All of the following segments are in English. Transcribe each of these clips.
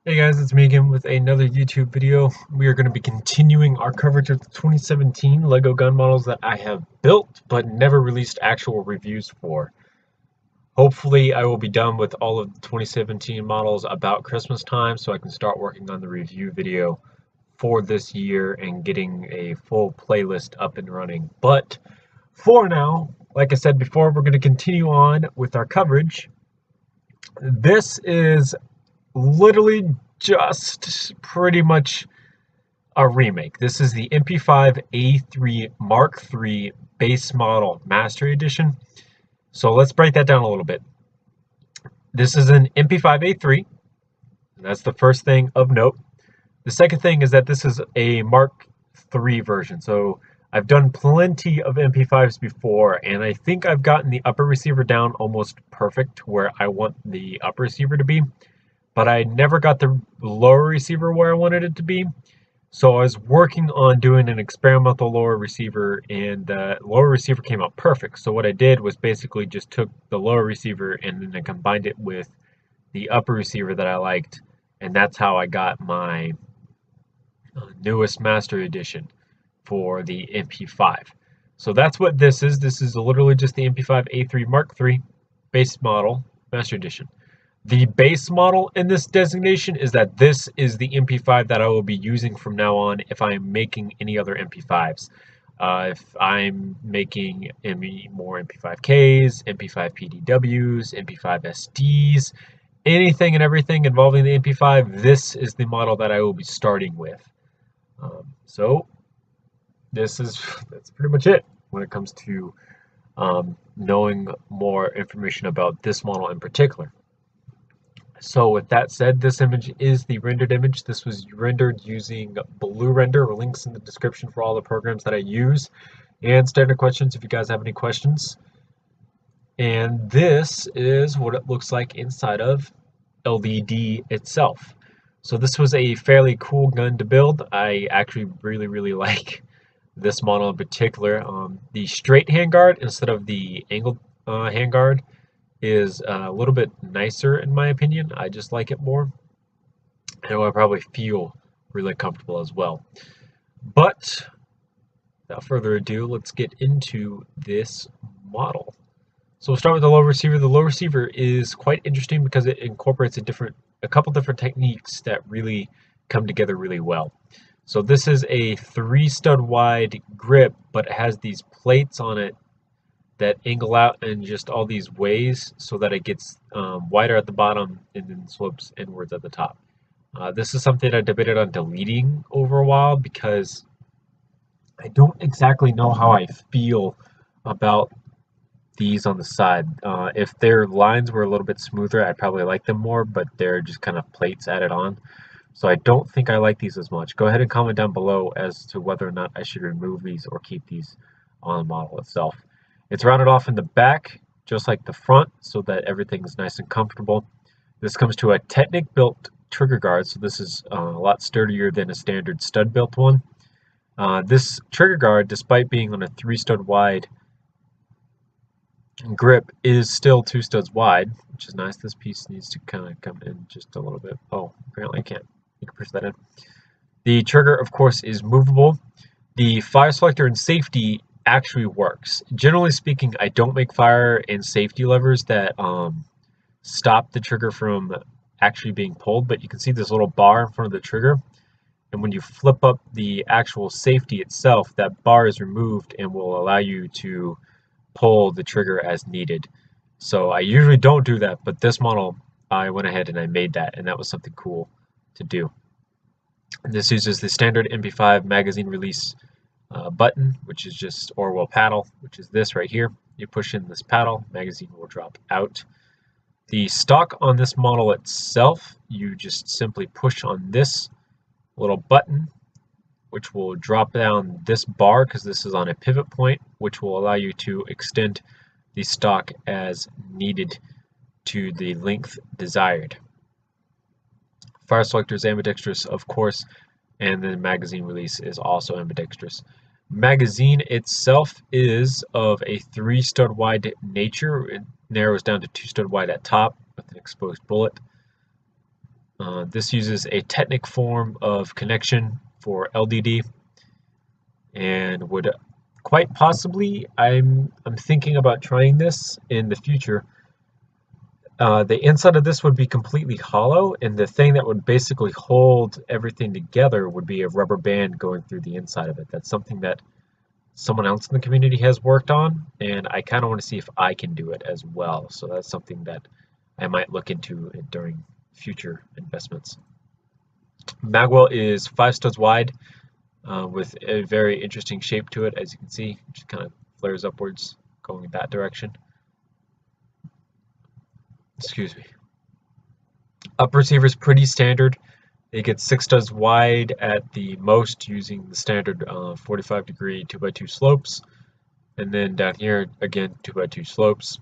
Hey guys, it's me again with another YouTube video. We are going to be continuing our coverage of the 2017 LEGO gun models that I have built but never released actual reviews for. Hopefully I will be done with all of the 2017 models about Christmas time so I can start working on the review video for this year and getting a full playlist up and running. But for now, like I said before, we're going to continue on with our coverage. This is literally just pretty much a remake. This is the MP5A3 Mark III base model Mastery Edition. So let's break that down a little bit. This is an MP5A3. That's the first thing of note. The second thing is that this is a Mark III version. So I've done plenty of MP5s before, and I think I've gotten the upper receiver down almost perfect where I want the upper receiver to be. But I never got the lower receiver where I wanted it to be. So I was working on doing an experimental lower receiver, and the lower receiver came out perfect. So what I did was basically just took the lower receiver and then I combined it with the upper receiver that I liked, and that's how I got my newest Master Edition for the MP5. So that's what this is. This is literally just the MP5A3 Mark III base model Master Edition. The base model in this designation is that this is the MP5 that I will be using from now on if I'm making any other MP5s. If I'm making any more MP5Ks, MP5 PDWs, MP5 SDs, anything and everything involving the MP5, this is the model that I will be starting with. So that's pretty much it when it comes to knowing more information about this model in particular. So with that said, this image is the rendered image. This was rendered using Blue Render. Links in the description for all the programs that I use. And standard questions if you guys have any questions. And this is what it looks like inside of LDD itself. So this was a fairly cool gun to build. I actually really like this model in particular. The straight handguard instead of the angled handguard is a little bit nicer in my opinion. I just like it more, and it will probably feel really comfortable as well. But without further ado, let's get into this model. So we'll start with the low receiver. The low receiver is quite interesting because it incorporates a couple different techniques that really come together really well. So this is a 3-stud wide grip, but it has these plates on it that angle out in just all these ways so that it gets wider at the bottom and then slopes inwards at the top. This is something I debated on deleting over a while because I don't exactly know how I feel about these on the side. If their lines were a little bit smoother, I'd probably like them more, but they're just kind of plates added on. So I don't think I like these as much. Go ahead and comment down below as to whether or not I should remove these or keep these on the model itself. It's rounded off in the back, just like the front, so that everything is nice and comfortable. This comes to a Technic-built trigger guard, so this is a lot sturdier than a standard stud-built one. This trigger guard, despite being on a 3-stud wide grip, is still 2 studs wide, which is nice. This piece needs to kind of come in just a little bit. Oh, apparently I can't. You can push that in. The trigger, of course, is movable. The fire selector and safety actually works. Generally speaking, I don't make fire and safety levers that stop the trigger from actually being pulled, but you can see this little bar in front of the trigger, and when you flip up the actual safety itself, that bar is removed and will allow you to pull the trigger as needed. So I usually don't do that, but this model I went ahead and I made that, and that was something cool to do. And this uses the standard MP5 magazine release button, which is just, or paddle, which is this right here. You push in this paddle, magazine will drop out. The stock on this model itself, you just simply push on this little button, which will drop down this bar because this is on a pivot point, which will allow you to extend the stock as needed to the length desired. Fire selector is ambidextrous, of course, and the magazine release is also ambidextrous. Magazine itself is of a 3-stud wide nature. It narrows down to 2 stud wide at top with an exposed bullet. This uses a Technic form of connection for LDD, and would quite possibly, I'm thinking about trying this in the future. The inside of this would be completely hollow, and the thing that would basically hold everything together would be a rubber band going through the inside of it. That's something that someone else in the community has worked on, and I kind of want to see if I can do it as well. So that's something that I might look into during future investments. Magwell is 5 studs wide, with a very interesting shape to it, as you can see. It just kind of flares upwards going that direction. Excuse me. Up receiver is pretty standard. It gets 6 studs wide at the most using the standard 45-degree 2x2 slopes. And then down here, again, 2x2 slopes.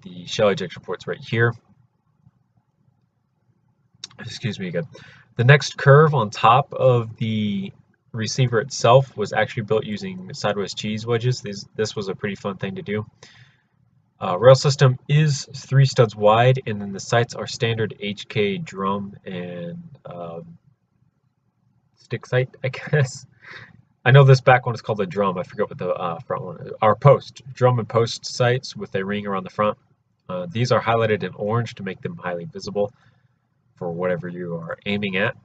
The shell ejection port's right here. Excuse me again. The next curve on top of the receiver itself was actually built using sideways cheese wedges. This was a pretty fun thing to do. Rail system is 3 studs wide, and then the sights are standard HK drum and stick sight, I guess. I know this back one is called a drum. I forget what the front one is. Our post. Drum and post sights with a ring around the front. These are highlighted in orange to make them highly visible for whatever you are aiming at.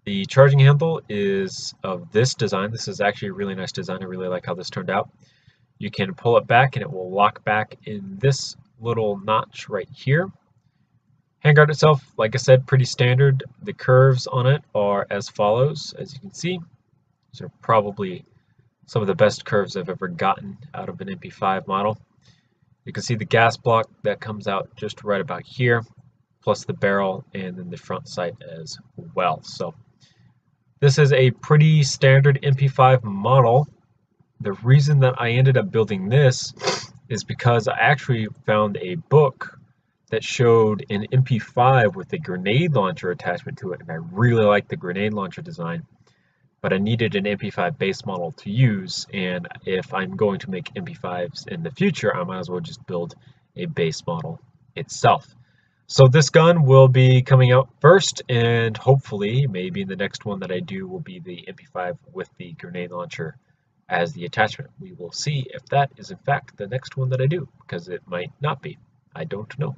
The charging handle is of this design. This is actually a really nice design. I really like how this turned out. You can pull it back and it will lock back in this little notch right here. Handguard itself, like I said, pretty standard. The curves on it are as follows, as you can see. These are probably some of the best curves I've ever gotten out of an MP5 model. You can see the gas block that comes out just right about here, plus the barrel and then the front sight as well. So this is a pretty standard MP5 model. The reason that I ended up building this is because I actually found a book that showed an MP5 with a grenade launcher attachment to it, and I really liked the grenade launcher design, but I needed an MP5 base model to use, and if I'm going to make MP5s in the future, I might as well just build a base model itself. So this gun will be coming out first, and hopefully maybe the next one that I do will be the MP5 with the grenade launcher as the attachment. We will see if that is in fact the next one that I do, because it might not be. I don't know.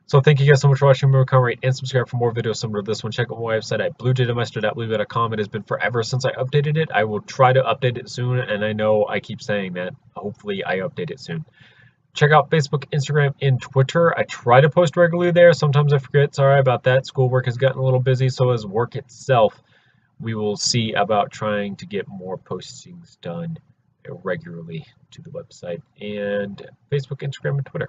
So thank you guys so much for watching. Remember, comment, rate, and subscribe for more videos similar to this one. Check out my website at bluejaymaster.bluejay.com. It has been forever since I updated it. I will try to update it soon, and I know I keep saying that. Hopefully I update it soon. Check out Facebook, Instagram, and Twitter. I try to post regularly there. Sometimes I forget. Sorry about that. Schoolwork has gotten a little busy, so has work itself. We will see about trying to get more postings done regularly to the website and Facebook, Instagram, and Twitter.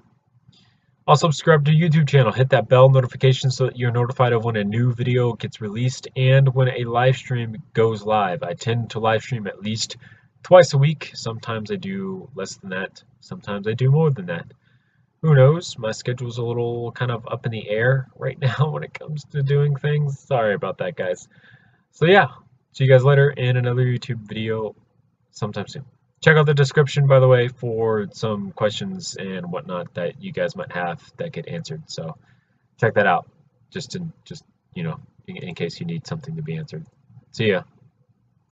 Also subscribe to the YouTube channel. Hit that bell notification so that you're notified of when a new video gets released and when a live stream goes live. I tend to live stream at least twice a week. Sometimes I do less than that. Sometimes I do more than that. Who knows? My schedule's a little kind of up in the air right now when it comes to doing things. Sorry about that, guys. So yeah, see you guys later in another YouTube video sometime soon. Check out the description, by the way, for some questions and whatnot that you guys might have that get answered. So check that out, just you know, in case you need something to be answered. See ya.